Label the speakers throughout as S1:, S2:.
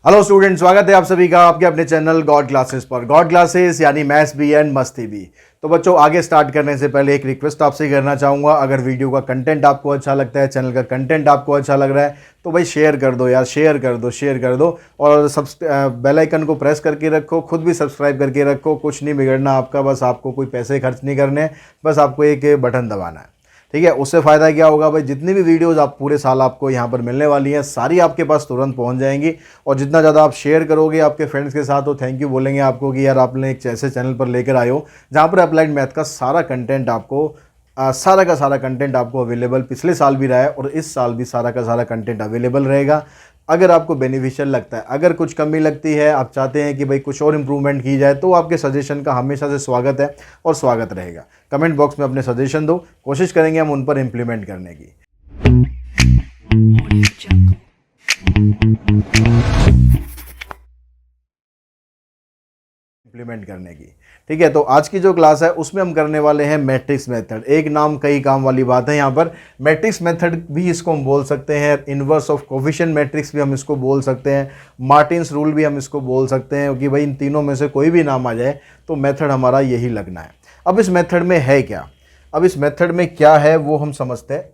S1: Hello student, स्वागत है आप सभी का आपके अपने चैनल गॉड क्लासेस पर। गॉड क्लासेस यानी मैथ्स भी एंड मस्ती भी। तो बच्चों, आगे स्टार्ट करने से पहले एक रिक्वेस्ट आपसे करना चाहूँगा, अगर वीडियो का कंटेंट आपको अच्छा लगता है, चैनल का कंटेंट आपको अच्छा लग रहा है, तो भाई शेयर कर दो यार, शेयर कर दो और बेल आइकन को प्रेस करके रखो। खुद भी सब्सक्राइब करके रखो, कुछ नहीं बिगड़ना आपका, बस आपको कोई पैसे खर्च नहीं करने, बस आपको एक बटन दबाना है, ठीक है। उससे फ़ायदा क्या होगा भाई, जितनी भी वीडियोस आप पूरे साल आपको यहाँ पर मिलने वाली हैं सारी आपके पास तुरंत पहुँच जाएंगी। और जितना ज़्यादा आप शेयर करोगे आपके फ्रेंड्स के साथ, तो थैंक यू बोलेंगे आपको कि यार आपने एक ऐसे चैनल पर लेकर आए हो जहाँ पर अप्लाइड मैथ का सारा कंटेंट आपको सारा का सारा कंटेंट आपको अवेलेबल पिछले साल भी रहा है और इस साल भी सारा का सारा कंटेंट अवेलेबल रहेगा। अगर आपको बेनिफिशियल लगता है, अगर कुछ कमी लगती है, आप चाहते हैं कि भाई कुछ और इम्प्रूवमेंट की जाए, तो आपके सजेशन का हमेशा से स्वागत है और स्वागत रहेगा। कमेंट बॉक्स में अपने सजेशन दो, कोशिश करेंगे हम उन पर इम्प्लीमेंट करने की। ठीक है, तो आज की जो क्लास है उसमें हम करने वाले हैं मैट्रिक्स मेथड। एक नाम कई काम वाली बात है यहाँ पर। मैट्रिक्स मेथड भी इसको हम बोल सकते हैं, इनवर्स ऑफ कोफिशिएंट मैट्रिक्स भी हम इसको बोल सकते हैं, मार्टिन्स रूल भी हम इसको बोल सकते हैं, कि भाई इन तीनों में से कोई भी नाम आ जाए तो मेथड हमारा यही लगना है। अब इस मेथड में है क्या, अब इस मेथड में क्या है वो हम समझते हैं।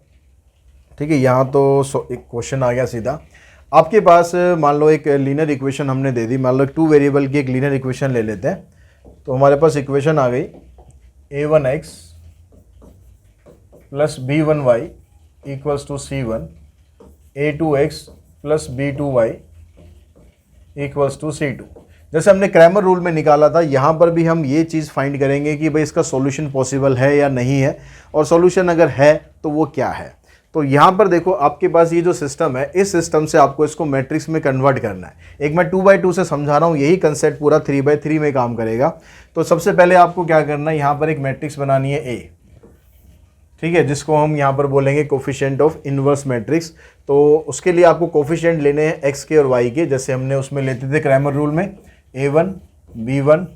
S1: ठीक है, यहाँ तो एक क्वेश्चन आ गया सीधा आपके पास। मान लो एक लीनियर इक्वेशन हमने दे दी, मान लो 2 वेरिएबल की एक लीनियर इक्वेशन ले लेते हैं। तो हमारे पास इक्वेशन आ गई a1x plus b1y equals to c1, a2x plus b2y equals to c2। जैसे हमने क्रैमर रूल में निकाला था, यहाँ पर भी हम ये चीज़ फाइंड करेंगे कि भाई इसका सॉल्यूशन पॉसिबल है या नहीं है, और सॉल्यूशन अगर है तो वो क्या है। तो यहाँ पर देखो, आपके पास ये जो सिस्टम है, इस सिस्टम से आपको इसको मैट्रिक्स में कन्वर्ट करना है। एक मैं 2x2 से समझा रहा हूँ, यही कंसेप्ट पूरा 3x3 में काम करेगा। तो सबसे पहले आपको क्या करना है, यहाँ पर एक मैट्रिक्स बनानी है A, ठीक है, जिसको हम यहाँ पर बोलेंगे कोफिशिएंट ऑफ इनवर्स मैट्रिक्स। तो उसके लिए आपको कोफिशिएंट लेने हैं x के और y के, जैसे हमने उसमें लेते थे क्रैमर रूल में, a1, b1,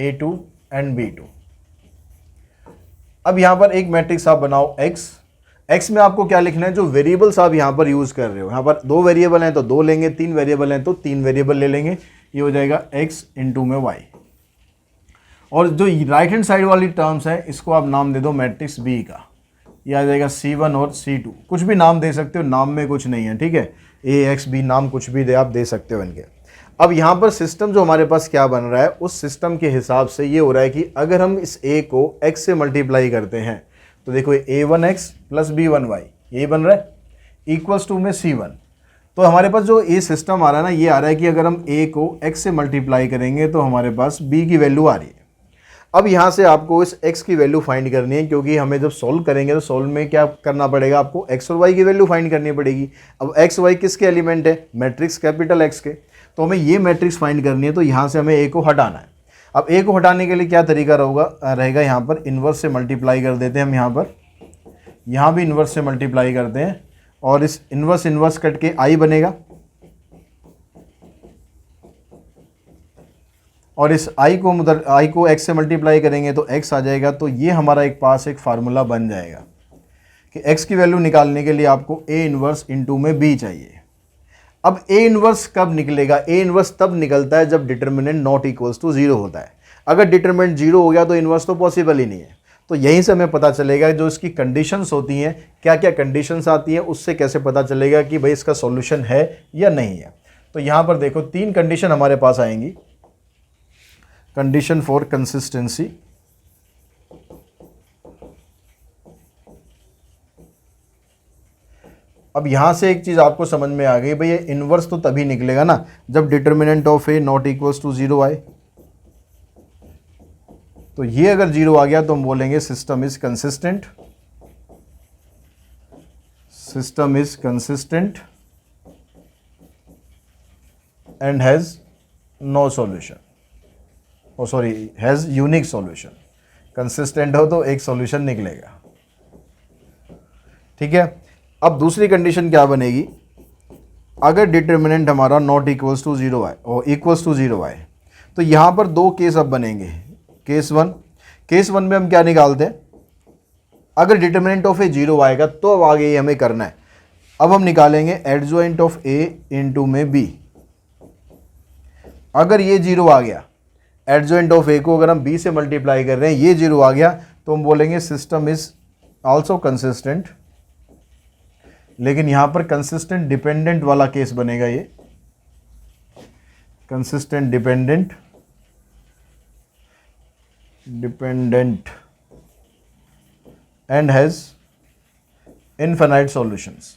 S1: a2 and b2। अब यहाँ पर एक मैट्रिक्स आप बनाओ x में आपको क्या लिखना है, जो वेरिएबल्स आप यहाँ पर यूज़ कर रहे हो। यहाँ पर 2 वेरिएबल हैं तो 2 लेंगे, 3 वेरिएबल हैं तो 3 वेरिएबल ले लेंगे। ये हो जाएगा x इंटू में y। और जो राइट हैंड साइड वाली टर्म्स है, इसको आप नाम दे दो मैट्रिक्स B का। ये आ जाएगा C1 और C2, कुछ भी नाम दे सकते हो, नाम में कुछ नहीं है, ठीक है। A X B नाम कुछ भी आप दे सकते हो इनके। अब यहाँ पर सिस्टम जो हमारे पास क्या बन रहा है, उस सिस्टम के हिसाब से ये हो रहा है कि अगर हम इस A को X से मल्टीप्लाई करते हैं, तो देखो a1x प्लस b1y यही बन रहा है, इक्वल्स टू में c1। तो हमारे पास जो ये सिस्टम आ रहा है ना, ये आ रहा है कि अगर हम a को x से मल्टीप्लाई करेंगे तो हमारे पास b की वैल्यू आ रही है। अब यहाँ से आपको इस x की वैल्यू फाइंड करनी है, क्योंकि हमें जब सॉल्व करेंगे तो सॉल्व में क्या करना पड़ेगा, आपको x और y की वैल्यू फाइंड करनी पड़ेगी। अब x y किसके एलिमेंट है, मैट्रिक्स कैपिटल X के। तो हमें ये मैट्रिक्स फाइंड करनी है, तो यहाँ से हमें a को हटाना है। अब a को हटाने के लिए क्या तरीका रहेगा, यहाँ पर इन्वर्स से मल्टीप्लाई कर देते हैं हम। यहाँ भी इन्वर्स से मल्टीप्लाई करते हैं, और इस इन्वर्स कट के i बनेगा, और इस i को x से मल्टीप्लाई करेंगे तो x आ जाएगा। तो ये हमारा एक पास एक फार्मूला बन जाएगा कि x की वैल्यू निकालने के लिए आपको a इन्वर्स इंटू में b चाहिए। अब a इन्वर्स कब निकलेगा, a इन्वर्स तब निकलता है जब डिटर्मिनेंट नॉट इक्वल्स टू 0 होता है। अगर डिटर्मिनेंट 0 हो गया तो इन्वर्स तो पॉसिबल ही नहीं है। तो यहीं से हमें पता चलेगा जो इसकी कंडीशंस होती हैं, क्या क्या कंडीशंस आती हैं, उससे कैसे पता चलेगा कि भाई इसका सॉल्यूशन है या नहीं है। तो यहाँ पर देखो 3 कंडीशन हमारे पास आएंगी। कंडीशन फॉर कंसिस्टेंसी, अब यहाँ से एक चीज़ आपको समझ में आ गई, भाई ये इन्वर्स तो तभी निकलेगा ना जब determinant of A not equals to 0 आए। तो ये अगर 0 आ गया तो हम बोलेंगे system is consistent, system is consistent and has no solution, oh sorry has unique solution. Consistent हो तो एक सॉल्यूशन निकलेगा, ठीक है। अब दूसरी कंडीशन क्या बनेगी, अगर डिटर्मिनेंट हमारा नॉट इक्वल्स टू 0 आए और इक्वल्स टू 0 आए, तो यहाँ पर 2 केस अब बनेंगे। केस वन में हम क्या निकालते हैं, अगर डिटर्मिनेंट ऑफ ए 0 आएगा तो अब आगे ये हमें करना है। अब हम निकालेंगे एडजॉइंट ऑफ ए इंटू में बी। अगर ये जीरो आ गया, एडजॉइंट ऑफ ए को अगर हम बी से मल्टीप्लाई कर रहे हैं, ये जीरो आ गया, तो हम बोलेंगे सिस्टम इज ऑल्सो कंसिस्टेंट। लेकिन यहां पर कंसिस्टेंट डिपेंडेंट वाला केस बनेगा, ये consistent dependent and has infinite solutions.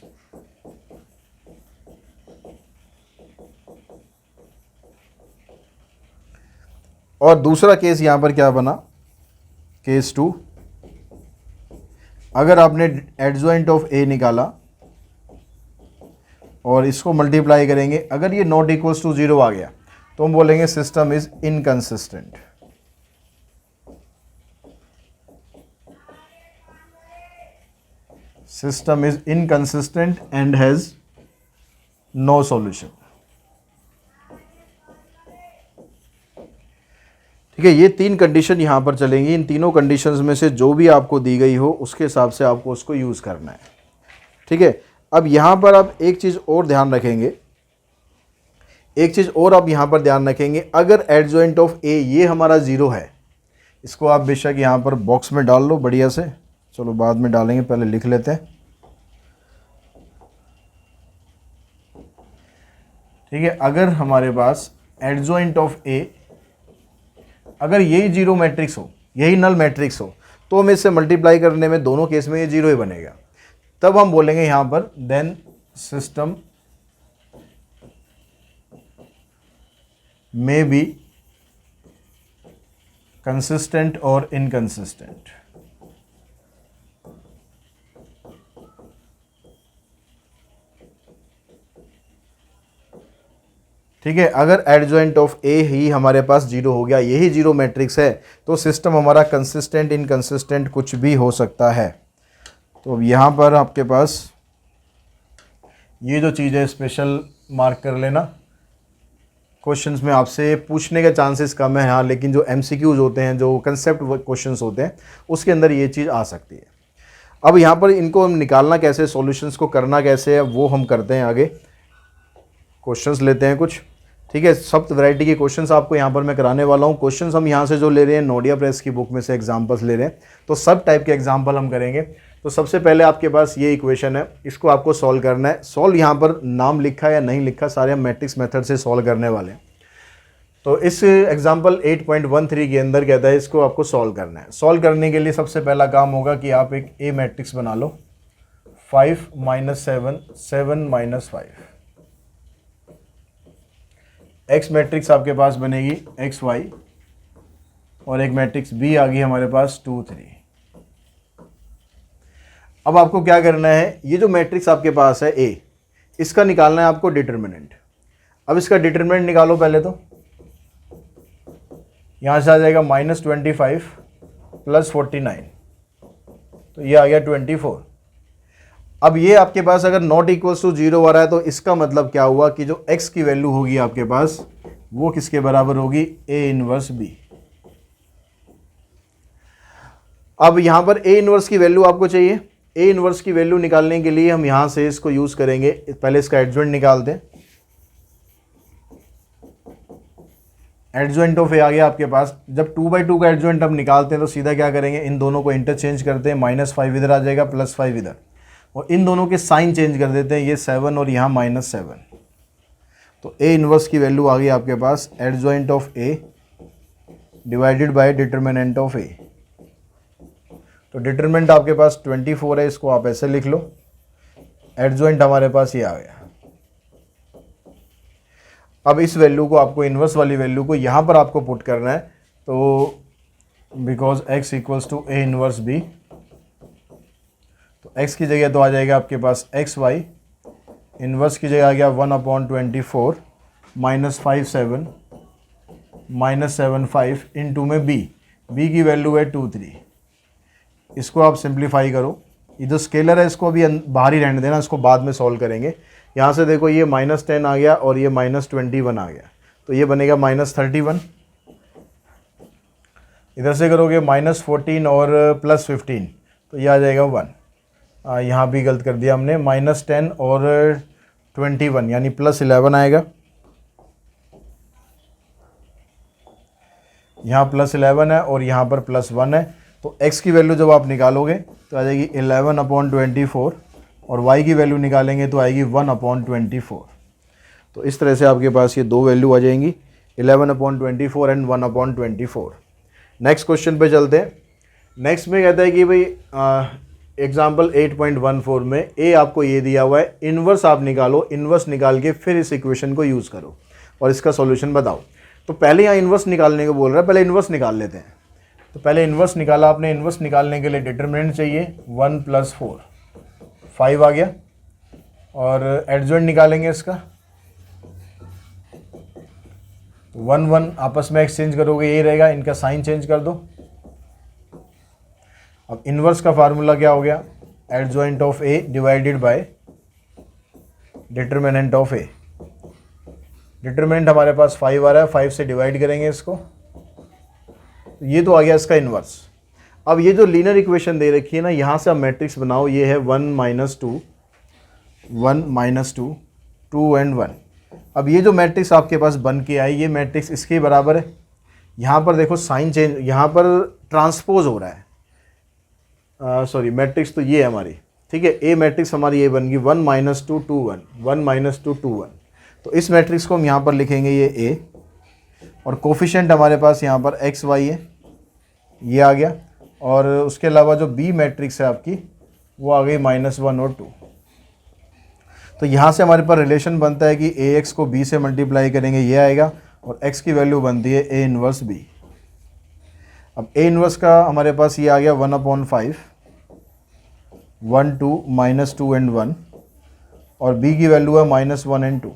S1: और दूसरा केस यहां पर क्या बना, केस 2, अगर आपने एडजॉइंट ऑफ ए निकाला और इसको मल्टीप्लाई करेंगे, अगर ये नॉट इक्वल्स टू जीरो आ गया, तो हम बोलेंगे system is inconsistent. System is inconsistent and has no solution. ठीक है, ये 3 कंडीशन यहां पर चलेंगी। इन तीनों कंडीशंस में से जो भी आपको दी गई हो उसके हिसाब से आपको उसको यूज करना है। ठीक है, अब यहां पर आप एक चीज और ध्यान रखेंगे, आप यहां पर ध्यान रखेंगे, अगर एडजॉइंट ऑफ ए ये हमारा जीरो है, इसको आप बेशक यहां पर बॉक्स में डाल लो बढ़िया से, चलो बाद में डालेंगे, पहले लिख लेते हैं। ठीक है, अगर हमारे पास एडजॉइंट ऑफ ए, अगर यही जीरो मैट्रिक्स हो, यही नल मैट्रिक्स हो, तो हम इससे मल्टीप्लाई करने में दोनों केस में ये जीरो ही बनेगा। तब हम बोलेंगे यहां पर then system may be consistent और इनकंसिस्टेंट। ठीक है, अगर एडजॉइंट ऑफ ए ही हमारे पास जीरो हो गया, यही जीरो मैट्रिक्स है, तो सिस्टम हमारा कंसिस्टेंट इनकंसिस्टेंट कुछ भी हो सकता है। तो अब यहाँ पर आपके पास ये जो चीज़ है स्पेशल मार्क कर लेना। क्वेश्चंस में आपसे पूछने के चांसेस कम है हाँ, लेकिन जो एमसीक्यूज होते हैं, जो कंसेप्ट क्वेश्चंस होते हैं, उसके अंदर ये चीज़ आ सकती है। अब यहाँ पर इनको हम निकालना कैसे, सॉल्यूशंस को करना कैसे है, वो हम करते हैं आगे। क्वेश्चंस लेते हैं कुछ। ठीक है, सब वैरायटी के क्वेश्चंस आपको यहाँ पर मैं कराने वाला हूँ। क्वेश्चंस हम यहाँ से जो ले रहे हैं, नोडिया प्रेस की बुक में से एग्जांपल्स ले रहे हैं, तो सब टाइप के एग्जांपल हम करेंगे। तो सबसे पहले आपके पास ये इक्वेशन है, इसको आपको सॉल्व करना है। सॉल्व यहाँ पर नाम लिखा या नहीं लिखा, सारे हम मैट्रिक्स मेथड से सॉल्व करने वाले हैं। तो इस एग्जाम्पल 8.13 के अंदर कहता है इसको आपको सॉल्व करना है। सॉल्व करने के लिए सबसे पहला काम होगा कि आप एक ए मैट्रिक्स बना लो, 5 - 7 7 - 5। एक्स मैट्रिक्स आपके पास बनेगी XY, और एक मैट्रिक्स बी आ गई हमारे पास 2 3। अब आपको क्या करना है, ये जो मैट्रिक्स आपके पास है ए, इसका निकालना है आपको डिटर्मिनेंट। अब इसका डिटर्मिनेंट निकालो पहले, तो यहां से आ जाएगा -25 + 49, तो ये आ गया 24। अब ये आपके पास अगर नॉट इक्वल्स टू जीरो आ रहा है, तो इसका मतलब क्या हुआ कि जो x की वैल्यू होगी आपके पास, वो किसके बराबर होगी, A इनवर्स B। अब यहां पर A इनवर्स की वैल्यू आपको चाहिए। A इनवर्स की वैल्यू निकालने के लिए हम यहां से इसको यूज करेंगे, पहले इसका एडजॉइंट निकालते हैं। एडजॉइंट ऑफ ए आ गया आपके पास। जब 2/2 का एडजॉइंट हम निकालते हैं तो सीधा क्या करेंगे, इन दोनों को इंटरचेंज करते हैं, -5 इधर आ जाएगा, +5 इधर, और इन दोनों के साइन चेंज कर देते हैं, ये 7 और यहाँ -7। तो ए इनवर्स की वैल्यू आ गई आपके पास adjoint of A divided by determinant of A. तो डिटर्मिनेंट आपके पास 24 है, इसको आप ऐसे लिख लो। एडजॉइंट हमारे पास ये आ गया। अब इस वैल्यू को आपको, इनवर्स वाली वैल्यू को यहाँ पर आपको पुट करना है। तो because x = A inverse B, तो x की जगह तो आ जाएगा आपके पास XY, इनवर्स की जगह आ गया 1/24 -5 7 -7 5 इंटू में b की वैल्यू है 2 3। इसको आप सिंप्लीफाई करो, ये जो स्केलर है इसको अभी बाहर ही रहने देना, इसको बाद में सॉल्व करेंगे। यहाँ से देखो ये -10 आ गया और ये -21 आ गया, तो ये बनेगा -31। इधर से करोगे -14 और +15, तो ये आ जाएगा 1। यहाँ भी गलत कर दिया हमने, -10 और 21 यानी +11 आएगा। यहाँ +11 है और यहाँ पर +1 है, तो x की वैल्यू जब आप निकालोगे तो आ जाएगी 11/24 और y की वैल्यू निकालेंगे तो आएगी 1/24। तो इस तरह से आपके पास ये दो वैल्यू आ जाएंगी, 11/24 एंड 1/24। नेक्स्ट क्वेश्चन पे चलते हैं। नेक्स्ट में कहता है कि भाई एग्जाम्पल 8.14 में ए आपको ये दिया हुआ है, इन्वर्स आप निकालो, इन्वर्स निकाल के फिर इस इक्वेशन को यूज़ करो और इसका सॉल्यूशन बताओ। तो पहले यहाँ इन्वर्स निकालने को बोल रहा है, पहले इन्वर्स निकाल लेते हैं। तो पहले इन्वर्स निकाला आपने, इन्वर्स निकालने के लिए डिटरमिनेंट चाहिए 1 + 4, 5 आ गया, और एडजॉइंट निकालेंगे इसका 1 1 आपस में एक्सचेंज करोगे, ये रहेगा, इनका साइन चेंज कर दो। अब इन्वर्स का फार्मूला क्या हो गया, adjoint of A divided bye determinant of A. Determinant हमारे पास 5 आ रहा है, 5 से डिवाइड करेंगे इसको, ये तो आ गया इसका इन्वर्स। अब ये जो लीनियर इक्वेशन दे रखी है ना, यहाँ से आप मैट्रिक्स बनाओ, ये है 1 - 2 1 - 2 2 एंड 1। अब ये जो मैट्रिक्स आपके पास बन के आई, ये मैट्रिक्स इसके बराबर है। यहाँ पर देखो साइन चेंज, यहाँ पर ट्रांसपोज हो रहा है, सॉरी मैट्रिक्स तो ये है हमारी, ठीक है। ए मैट्रिक्स हमारी ये बन गई 1 - 2 2 1 1 - 2 2 1। तो इस मैट्रिक्स को हम यहाँ पर लिखेंगे ये ए, और कोफिशिएंट हमारे पास यहाँ पर एक्स वाई है, ये आ गया, और उसके अलावा जो बी मैट्रिक्स है आपकी वो आ गई -1 और 2। तो यहाँ से हमारे पास रिलेशन बनता है कि ए एक्स को बी से मल्टीप्लाई करेंगे, ये आएगा, और एक्स की वैल्यू बनती है ए इन्वर्स बी। अब ए इन्वर्स का हमारे पास ये आ गया 1/5 1 2 -2 एंड 1, और बी की वैल्यू है -1 एंड 2।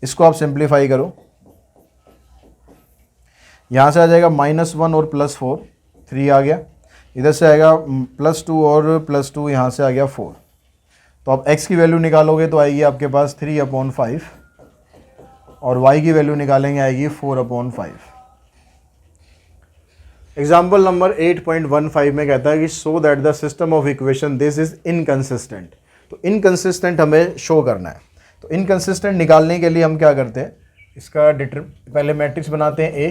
S1: इसको आप सिंप्लीफाई करो, यहाँ से आ जाएगा -1 और +4 3 आ गया, इधर से आएगा +2 और +2, यहाँ से आ गया 4। तो आप x की वैल्यू निकालोगे तो आएगी आपके पास 3/5, और y की वैल्यू निकालेंगे आएगी 4/5। एग्जाम्पल नंबर 8.15 में कहता है कि show that the system of equation this is inconsistent. तो इनकंसिस्टेंट हमें शो करना है। तो इनकंसिस्टेंट निकालने के लिए हम क्या करते हैं, इसका पहले मैट्रिक्स बनाते हैं ए।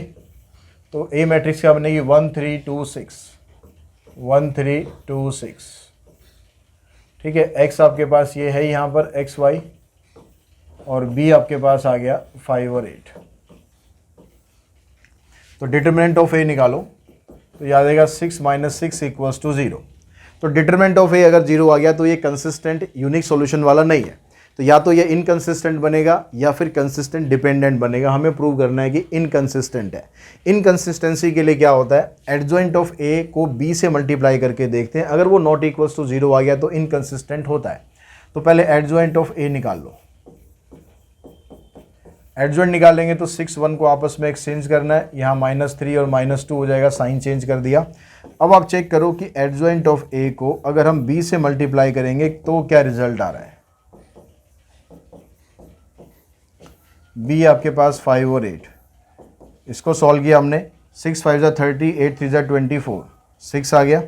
S1: तो ए मैट्रिक्स क्या बनेगी 1 3 2 6 1 3 2 6, ठीक है। एक्स आपके पास ये है यहाँ पर एक्स वाई, और बी आपके पास आ गया 5 और 8। तो डिटरमिनेंट ऑफ ए निकालो, तो याद आएगा 6 - 6 = 0। तो डिटरमिनेंट ऑफ ए अगर 0 आ गया तो ये कंसिस्टेंट यूनिक सॉल्यूशन वाला नहीं है। तो या तो ये इनकंसिस्टेंट बनेगा या फिर कंसिस्टेंट डिपेंडेंट बनेगा। हमें प्रूव करना है कि इनकंसिस्टेंट है। इनकंसिस्टेंसी के लिए क्या होता है, एडजॉइंट ऑफ ए को बी से मल्टीप्लाई करके देखते हैं, अगर वो नॉट इक्वल्स टू 0 आ गया तो इनकंसिस्टेंट होता है। तो पहले एडजॉइंट ऑफ ए निकाल लो। एडजॉइंट निकालेंगे तो 6 1 को आपस में एक्सचेंज करना है, यहाँ -3 और -2 हो जाएगा, साइन चेंज कर दिया। अब आप चेक करो कि एडजॉइंट ऑफ ए को अगर हम बी से मल्टीप्लाई करेंगे तो क्या रिजल्ट आ रहा है। बी आपके पास 5 और 8, इसको सॉल्व किया हमने, 6 5 = 30 8 3 = 24, 6 आ गया,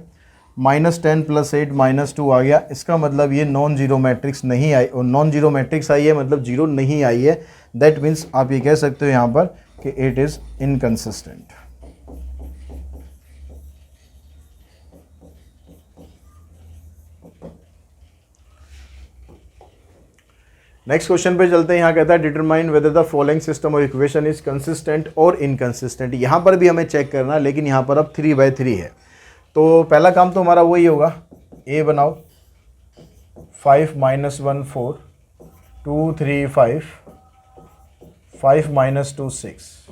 S1: -10 + 8 -2 आ गया। इसका मतलब ये नॉन जीरो मैट्रिक्स नहीं आई, और नॉन जीरो मैट्रिक्स आई है मतलब जीरो नहीं आई है। दैट मीन्स आप ये कह सकते हो यहाँ पर कि it is inconsistent. Next question पे चलते हैं। यहाँ कहता है determine whether the following system of equation is consistent और इनकंसिस्टेंट। यहाँ पर भी हमें चेक करना है, लेकिन यहाँ पर अब 3/3 है। तो पहला काम तो हमारा वही होगा, ए बनाओ, 5 - 1 4 2 3 5 5 - 2 6।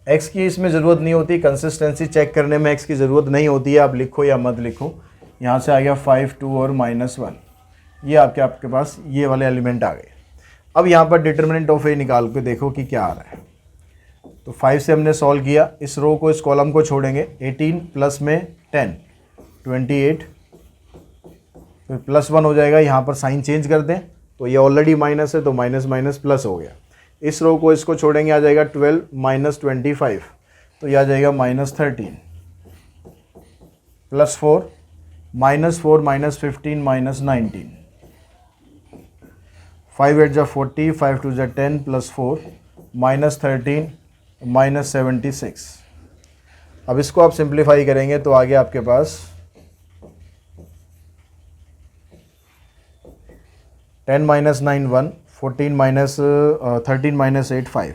S1: एक्स की इसमें ज़रूरत नहीं होती, कंसिस्टेंसी चेक करने में एक्स की ज़रूरत नहीं होती है, आप लिखो या मत लिखो। यहाँ से आ गया 5 2 और -1, ये आपके पास ये वाले एलिमेंट आ गए। अब यहाँ पर डिटरमिनेंट ऑफ ए निकाल के देखो कि क्या आ रहा है। तो 5 से हमने सॉल्व किया, इस रो को इस कॉलम को छोड़ेंगे, 18 प्लस में 10 28, फिर +1 हो जाएगा। यहाँ पर साइन चेंज कर दें तो ये ऑलरेडी माइनस है तो माइनस माइनस प्लस हो गया। इस रो को इसको छोड़ेंगे, आ जाएगा 12 - 25, तो यह आ जाएगा -13 +4 -4 -15 -19, 5 8 = 40 5 2 = 10 +4 -13 -76। अब इसको आप सिंप्लीफाई करेंगे तो आगे आपके पास 10 माइनस 9 1, 14 माइनस 13 माइनस 8 5,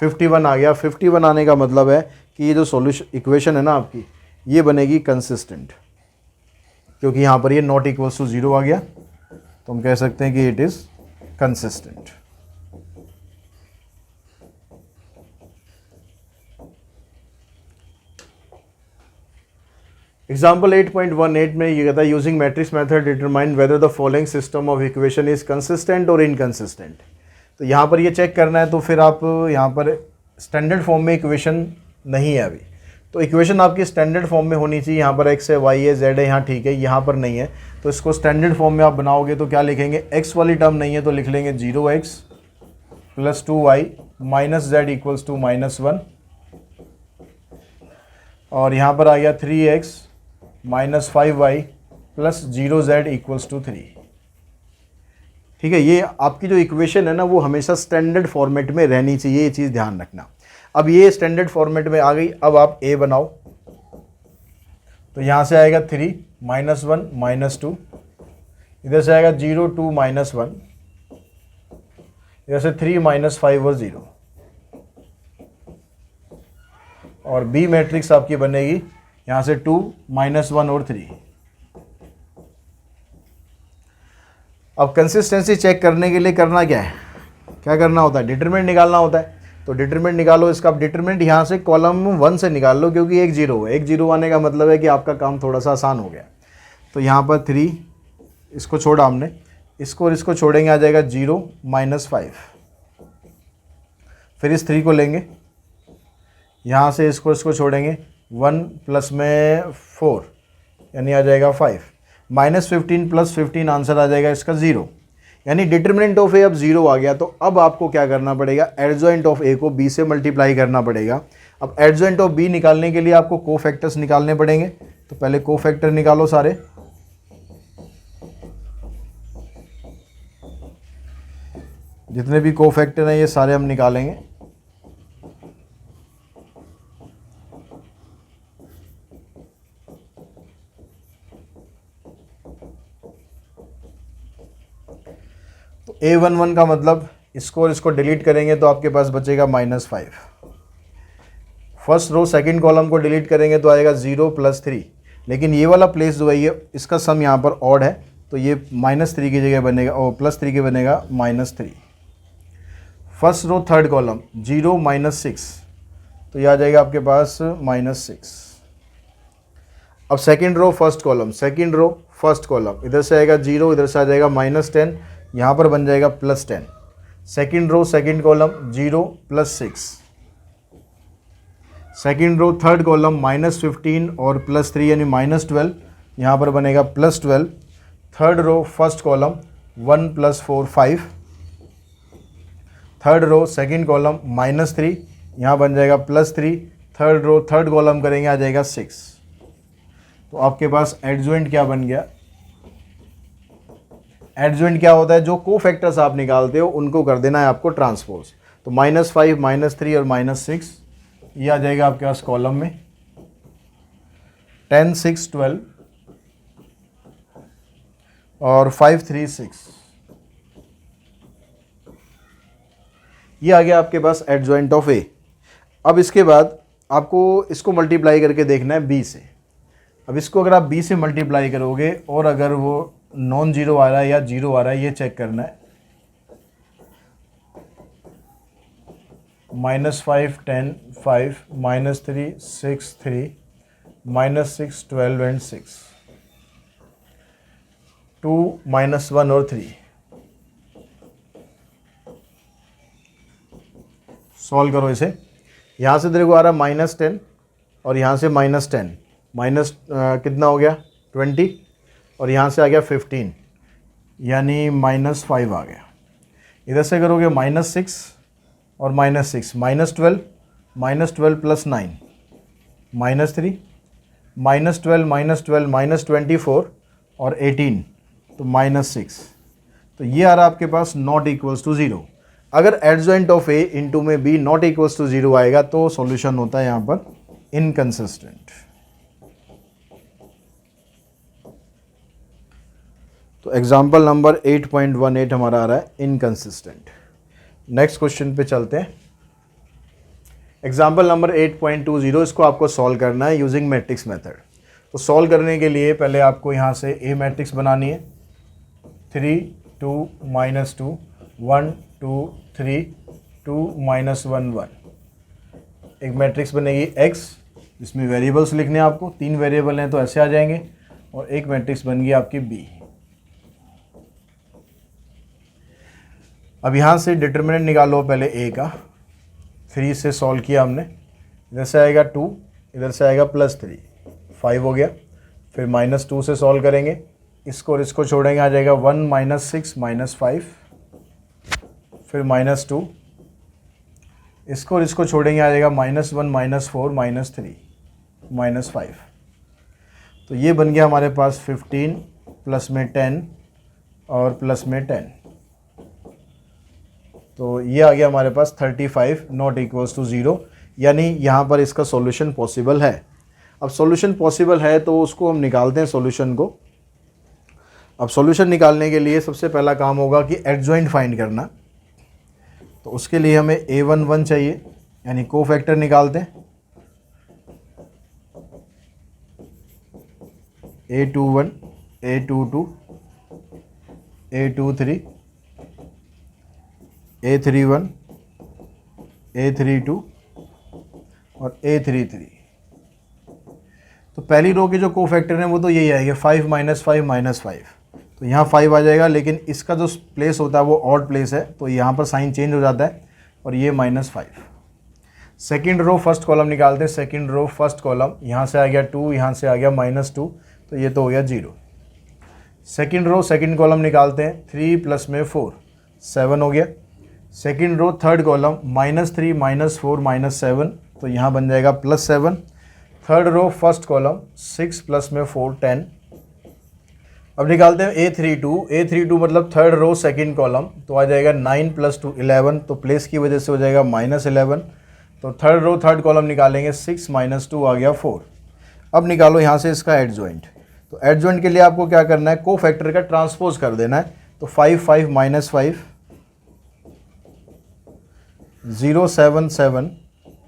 S1: 51 आ गया। 51 आने का मतलब है कि ये जो सॉल्यूशन इक्वेशन है ना आपकी, ये बनेगी कंसिस्टेंट, क्योंकि यहाँ पर ये नॉट इक्वल्स टू 0 आ गया, तो हम कह सकते हैं कि इट इज़ कंसिस्टेंट। एग्जाम्पल 8.18 में ये कहता है using matrix method determine whether the following system of equation is consistent और इनकंसिस्टेंट। तो यहाँ पर ये चेक करना है, तो फिर आप यहाँ पर स्टैंडर्ड फॉर्म में इक्वेशन नहीं है अभी, तो इक्वेशन आपकी स्टैंडर्ड फॉर्म में होनी चाहिए। यहाँ पर एक्स है, वाई है, जेड है, यहाँ ठीक है, यहाँ पर नहीं है, तो इसको स्टैंडर्ड फॉर्म में आप बनाओगे तो क्या लिखेंगे, एक्स वाली टर्म नहीं है तो लिख लेंगे 0x plus 2y minus Z equals to -1, और यहाँ पर आ गया 3x minus 5y plus 0z equals to 3। ठीक है, ये आपकी जो इक्वेशन है ना वो हमेशा स्टैंडर्ड फॉर्मेट में रहनी चाहिए, ये चीज़ ध्यान रखना। अब ये स्टैंडर्ड फॉर्मेट में आ गई, अब आप a बनाओ, तो यहाँ से आएगा 3 -1 -2, इधर से आएगा 0 2 -1, इधर से 3 -5 और 0, और b मैट्रिक्स आपकी बनेगी यहाँ से 2 -1 और 3। अब कंसिस्टेंसी चेक करने के लिए करना क्या है, क्या करना होता है, डिटरमिनेंट निकालना होता है। तो डिटरमिनेंट निकालो, इसका आप डिटरमिनेंट यहाँ से कॉलम 1 से निकाल लो, क्योंकि एक 0 है, एक 0 आने का मतलब है कि आपका काम थोड़ा सा आसान हो गया। तो यहाँ पर 3, इसको छोड़ा हमने, इसको और इसको छोड़ेंगे, आ जाएगा 0 -5, फिर इस 3 को लेंगे, यहाँ से इसको छोड़ेंगे, 1 प्लस में 4 यानी आ जाएगा 5, -15 प्लस 15 आंसर आ जाएगा इसका 0, यानी डिटरमिनेंट ऑफ ए अब 0 आ गया। तो अब आपको क्या करना पड़ेगा, एडजॉइंट ऑफ ए को b से मल्टीप्लाई करना पड़ेगा। अब एडजॉइंट ऑफ b निकालने के लिए आपको कोफैक्टर्स निकालने पड़ेंगे, तो पहले कोफैक्टर निकालो सारे, जितने भी कोफैक्टर हैं ये सारे हम निकालेंगे। A11 का मतलब इसको और इसको डिलीट करेंगे तो आपके पास बचेगा -5। फर्स्ट रो सेकंड कॉलम को डिलीट करेंगे तो आएगा 0 + 3, लेकिन ये वाला प्लेस जो है ये इसका सम यहाँ पर ऑड है, तो ये -3 की जगह बनेगा, और +3 के बनेगा -3। फर्स्ट रो थर्ड कॉलम 0 -6, तो ये आ जाएगा आपके पास -6। अब second row first column, second row first column, इधर से आएगा 0, इधर से आ जाएगा -10, यहाँ पर बन जाएगा +10। Second row second column 0 + 6, second row third column -15 और +3 यानी -12, यहाँ पर बनेगा +12। Third row first column 1 + 4 5, third row second column -3, यहाँ बन जाएगा +3। थर्ड रो थर्ड कॉलम करेंगे, आ जाएगा 6। तो आपके पास एडजॉइंट क्या बन गया, एडजॉइंट क्या होता है, जो कोफैक्टर्स आप निकालते हो उनको कर देना है आपको ट्रांसपोज। तो -5 -3 और -6 ये आ जाएगा आपके पास कॉलम में, 10 6 12 और 5 3 6, ये आ गया आपके पास एडजॉइंट ऑफ ए। अब इसके बाद आपको इसको मल्टीप्लाई करके देखना है b से। अब इसको अगर आप b से मल्टीप्लाई करोगे और अगर वो नॉन जीरो आ रहा है या 0 आ रहा है, ये चेक करना है। -5 10 5 -3 6 3 -6 12 एंड 6, 2 -1 और 3। सॉल्व करो इसे, यहाँ से तेरे को आ रहा है -10 और यहाँ से -10, माइनस कितना हो गया 20, और यहाँ से आ गया 15 यानी -5 आ गया। इधर से करोगे -6 और -6, -12 + 9 -3, -12 -24 और 18, तो -6। तो ये आ रहा आपके पास नॉट इक्वल्स टू 0। अगर एडजॉइंट ऑफ ए इंटू में बी नॉट इक्वल्स टू 0 आएगा तो सॉल्यूशन होता है यहाँ पर इनकंसिस्टेंट। तो एग्जाम्पल नंबर 8.18 हमारा आ रहा है इनकंसिस्टेंट। नेक्स्ट क्वेश्चन पे चलते हैं। एग्जाम्पल नंबर 8.20, इसको आपको सॉल्व करना है यूजिंग मैट्रिक्स मेथड। तो सॉल्व करने के लिए पहले आपको यहाँ से ए मैट्रिक्स बनानी है, 3 2 -2 1 2 3 2 -1 1। एक मैट्रिक्स बनेगी x, जिसमें वेरिएबल्स लिखने हैं आपको, 3 वेरिएबल हैं तो ऐसे आ जाएंगे, और एक मैट्रिक्स बन गई आपकी b। अब यहाँ से डिटर्मिनेंट निकालो पहले a का, 3 से सॉल्व किया हमने, इधर से आएगा 2, इधर से आएगा +3, 5 हो गया। फिर -2 से सॉल्व करेंगे, इसको और इसको छोड़ेंगे, आ जाएगा 1 -6 -5, फिर -2, इसको और इसको छोड़ेंगे, आ जाएगा -1 -4 -3 -5। तो ये बन गया हमारे पास 15 प्लस में 10 और प्लस में 10। तो ये आ गया हमारे पास 35 नॉट इक्वल्स टू 0, यानी यहाँ पर इसका सॉल्यूशन पॉसिबल है। अब सॉल्यूशन पॉसिबल है तो उसको हम निकालते हैं सॉल्यूशन को। अब सॉल्यूशन निकालने के लिए सबसे पहला काम होगा कि एडजॉइंट फाइंड करना। तो उसके लिए हमें a11 चाहिए, यानी कोफैक्टर निकालते हैं। a21 a22 a23 a31 a32 और a33। तो पहली रो के जो कोफैक्टर हैं वो तो यही आएगा, 5 -5 -5। तो यहाँ 5 आ जाएगा, लेकिन इसका जो प्लेस होता है वो ऑड प्लेस है, तो यहाँ पर साइन चेंज हो जाता है और ये -5। सेकंड रो फर्स्ट कॉलम निकालते हैं। सेकंड रो फर्स्ट कॉलम, यहाँ से आ गया 2, यहाँ से आ गया -2, तो ये तो हो गया 0। सेकंड रो सेकंड कॉलम निकालते हैं, 3 प्लस में 4 7 हो गया। सेकंड रो थर्ड कॉलम, -3 -4 -7, तो यहाँ बन जाएगा +7। Third row first column, 6 plus में 4 10। अब निकालते हैं a32 मतलब थर्ड रो सेकंड कॉलम, तो आ जाएगा 9 + 2 11, तो प्लेस की वजह से हो जाएगा -11। तो थर्ड रो थर्ड कॉलम निकालेंगे, 6 - 2 आ गया 4। अब निकालो यहाँ से इसका एडजॉइंट। तो एडजॉइंट के लिए आपको क्या करना है, कोफैक्टर का ट्रांसपोज कर देना है। तो 5 5 -5 0 7 7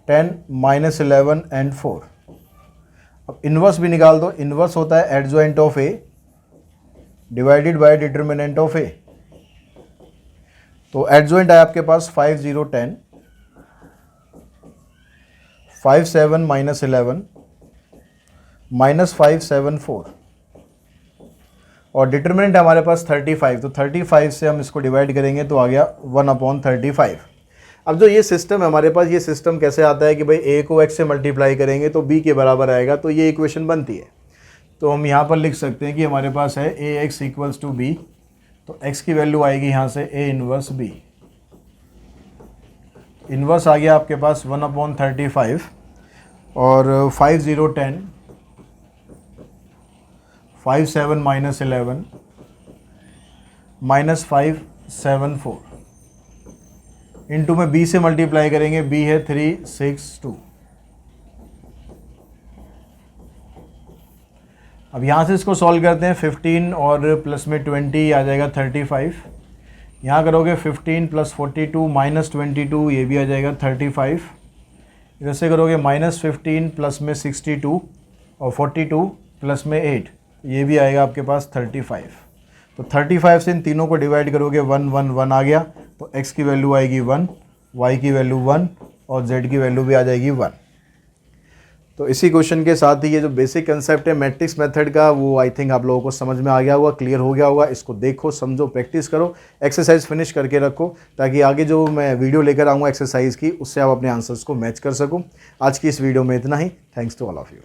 S1: 10 -11 एंड 4। अब इन्वर्स भी निकाल दो। इन्वर्स होता है adjoint of A divided by determinant of A. तो एडजॉइंट है आपके पास 5 0 10 5 7 -11 -5 7 4, और डिटर्मिनेंट हमारे पास 35। तो 35 से हम इसको डिवाइड करेंगे तो आ गया 1/35। अब जो ये सिस्टम है हमारे पास, ये सिस्टम कैसे आता है कि भाई a को x से मल्टीप्लाई करेंगे तो b के बराबर आएगा, तो ये इक्वेशन बनती है। तो हम यहाँ पर लिख सकते हैं कि हमारे पास है ax = b, तो x की वैल्यू आएगी यहाँ से a इनवर्स b। इनवर्स आ गया आपके पास 1/35, और 5 0 10 5 7 -11 -5 7 4 इंटू में b से मल्टीप्लाई करेंगे, b है 3 6 2। अब यहाँ से इसको सॉल्व करते हैं। 15 और प्लस में 20 आ जाएगा 35। यहाँ करोगे 15 + 42 -22, ये भी आ जाएगा 35। इधर से करोगे -15 प्लस में 62 और 42 प्लस में 8, ये भी आएगा आपके पास 35। तो 35 से इन तीनों को डिवाइड करोगे, 1 1 1 आ गया, तो x की वैल्यू आएगी 1, y की वैल्यू 1 और z की वैल्यू भी आ जाएगी 1। तो इसी क्वेश्चन के साथ ही ये जो बेसिक कंसेप्ट है मैट्रिक्स मेथड का, वो आई थिंक आप लोगों को समझ में आ गया होगा, क्लियर हो गया होगा। इसको देखो, समझो, प्रैक्टिस करो, एक्सरसाइज फिनिश करके रखो, ताकि आगे जो मैं वीडियो लेकर आऊँगा एक्सरसाइज की, उससे आप अपने आंसर्स को मैच कर सको। आज की इस वीडियो में इतना ही। Thanks to all of you.